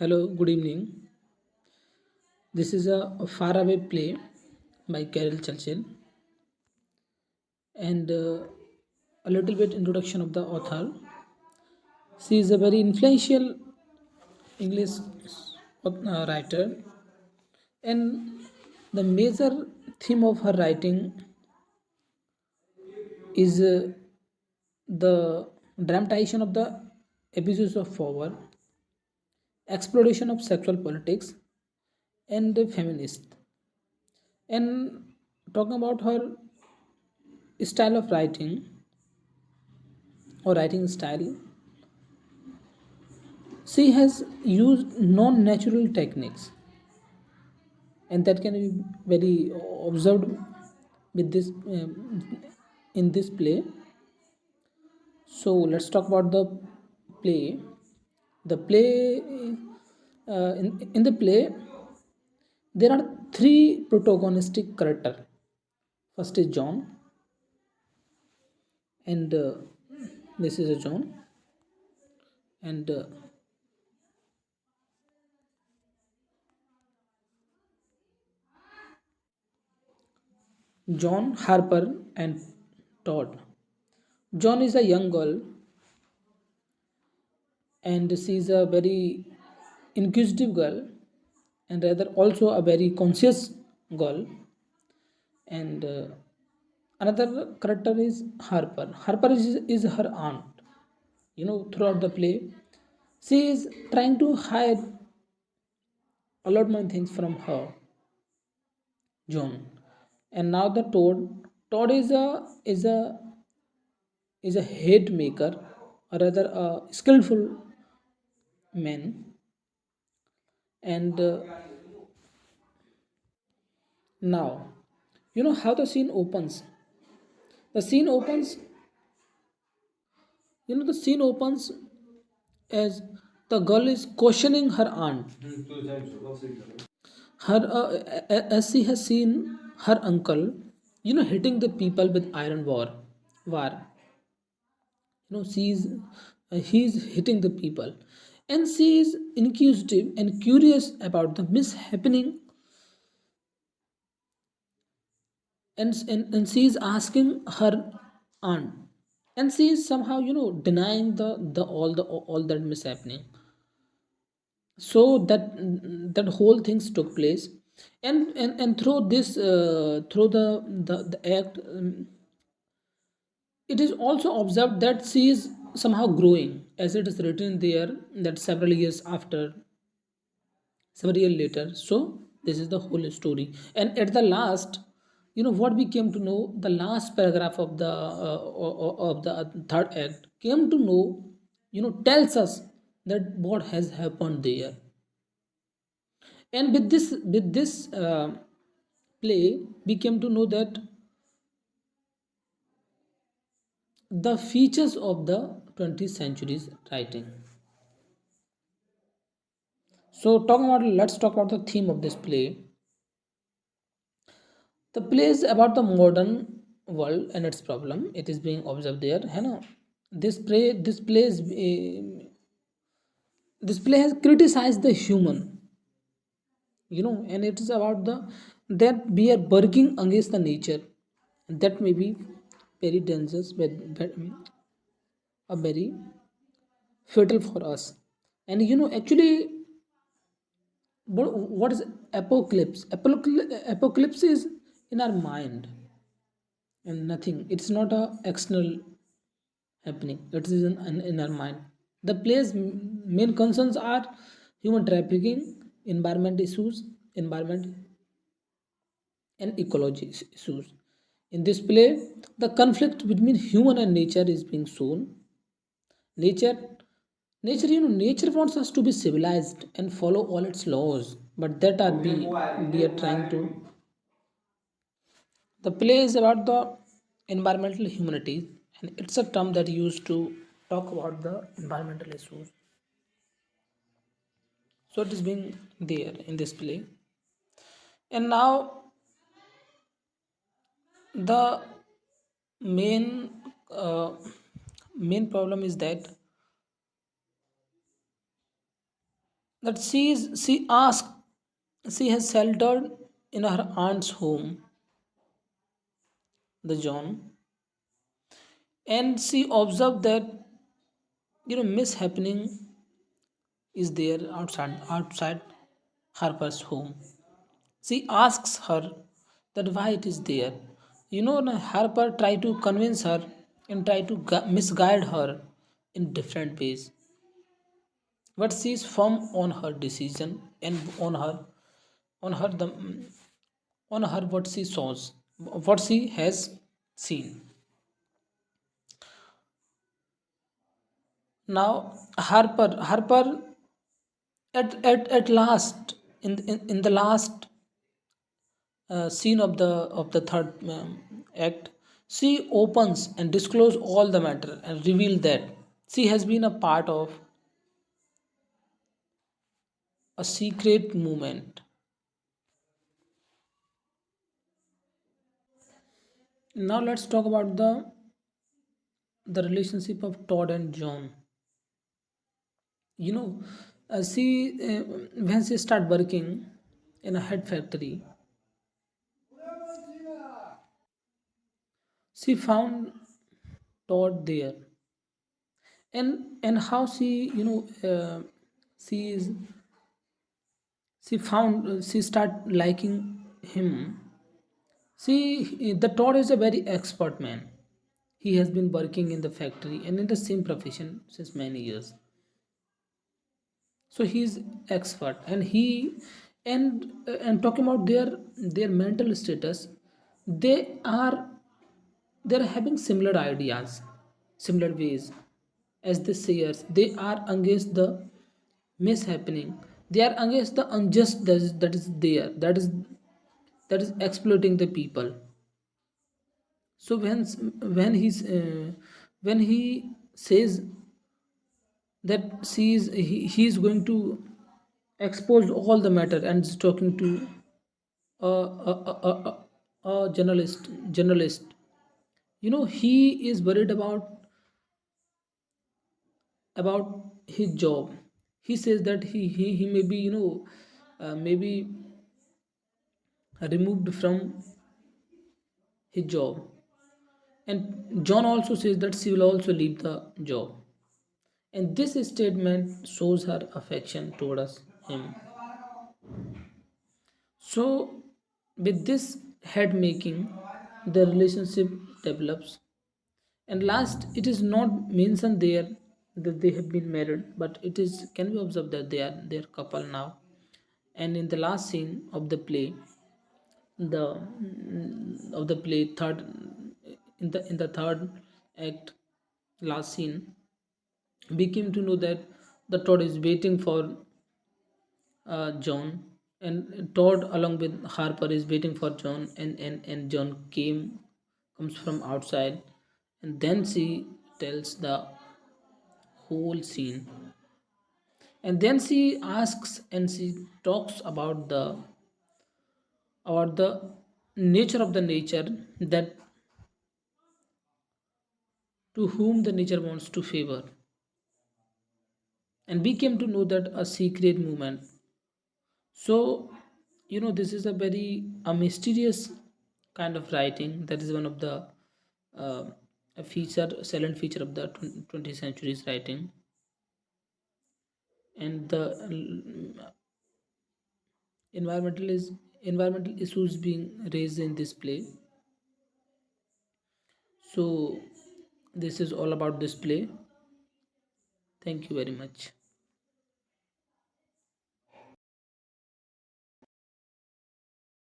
Hello, good evening. This is a faraway play by Caryl Churchill and a little bit introduction of the author. She is a very influential English writer, and the major theme of her writing is the dramatization of the abuses of power, exploration of sexual politics, and the feminist. And talking about her style of writing or writing style, she has used non-natural techniques, and that can be very observed with this in this play. So let's talk about the play. The play in the play there are three protagonistic character. First is John, and this is a John, and John, Harper, and Todd. John is a young girl, and she is a very inquisitive girl, and rather also a very conscious girl. And another character is Harper. Harper is her aunt. Throughout the play, she is trying to hide a lot many things from her, John. And now the Todd. Todd is a hate maker, or rather a skillful man. And now, you know how the scene opens. The scene opens. The scene opens as the girl is questioning her aunt. As she has seen her uncle, hitting the people with iron war. He's hitting the people, and she is inquisitive and curious about the mishappening, and she is asking her aunt, and she is somehow denying the all that mishappening. So that whole things took place, and through the act, it is also observed that she is somehow growing, as it is written there that several years later. So this is the whole story, and at the last, what we came to know, the last paragraph of the third act came to know, tells us that what has happened there. And with this play, we came to know that the features of the 20th century's writing. So let's talk about the theme of this play. The play is about the modern world and its problem. It is being observed there, है ना? This play has criticized the human, and it is about the that we are working against the nature, and that may be very dangerous, but a very fatal for us. And actually, what is apocalypse? Apocalypse is in our mind and nothing. It's not a external happening. It is in our mind. The play's main concerns are human trafficking, environment and ecology issues. In this play, the conflict between human and nature is being shown. Nature, nature wants us to be civilized and follow all its laws, but that are we are trying to. The play is about the environmental humanities, and it's a term that used to talk about the environmental issues. So it is being there in this play. And now the main uh, main problem is that that she has sheltered in her aunt's home, the John, and she observed that mishappening is there outside Harper's home. She asks her that why it is there. Harper try to convince her and try to misguide her in different ways. But she is firm on her decision and on her the on her what she saws, what she has seen. Now Harper at last in the last scene of the third act, she opens and disclose all the matter and reveal that she has been a part of a secret movement. Now let's talk about the relationship of Todd and John. You know, she when she start working in a head factory, she found Todd there, and how she is she start liking him. See, the Todd is a very expert man. He has been working in the factory and in the same profession since many years. So he's expert, and and talking about their mental status, they are they're having similar ideas, similar ways as the sayers. They are against the mishappening. They are against the unjust that is there, that is exploiting the people. So when he says that he is going to expose all the matter and is talking to a journalist, he is worried about his job. He says that he may be maybe removed from his job, and John also says that she will also leave the job, and this statement shows her affection towards him. So with this head making, the relationship develops. And last, it is not mentioned there that they have been married, but it is can be observed that they are couple now. And in the last scene of the play, third in the third act, last scene, we came to know that the Todd is waiting for John, and Todd along with Harper is waiting for John, and John comes from outside, and then she tells the whole scene, and then she asks and she talks about the nature of the nature, that to whom the nature wants to favor, and we came to know that a secret movement. So, this is a very a mysterious kind of writing. That is one of the uh, a feature, silent feature of the 20th century's writing, and the environmental is environmental issues being raised in this play. So, this is all about this play. Thank you very much.